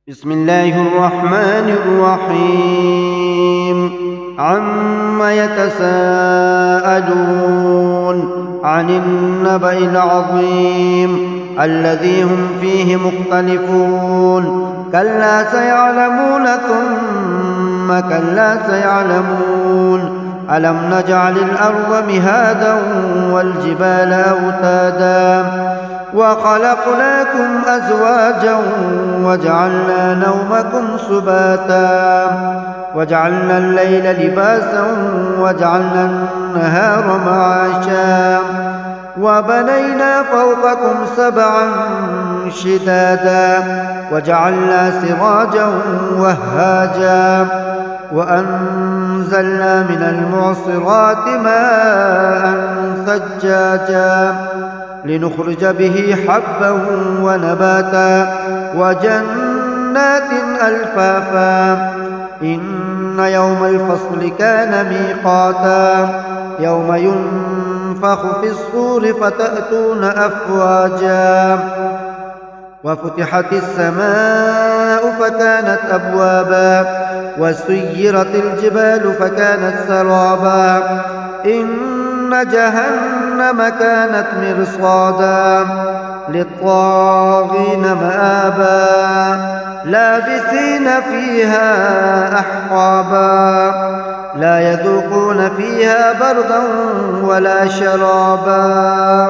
بسم الله الرحمن الرحيم. عم يتساءلون عن النبأ العظيم الذي هم فيه مختلفون. كلا سيعلمون ثم كلا سيعلمون. ألم نجعل الأرض مهادا والجبال أوتادا وخلقناكم أزواجا وجعلنا نومكم سباتا وجعلنا الليل لباسا وجعلنا النهار معاشا وبنينا فوقكم سبعا شدادا وجعلنا سراجا وهاجا وأنزلنا من المعصرات ماء ثجاجا لنخرج به حبا ونباتا وجنات ألفافا. إن يوم الفصل كان ميقاتا يوم ينفخ في الصور فتأتون أفواجا وفتحت السماء فكانت أبوابا وسيرت الجبال فكانت سرابا. إن جهنم كانت مرصادا للطاغين مآبا لابثين فيها أحقابا لا يذوقون فيها بردا ولا شرابا.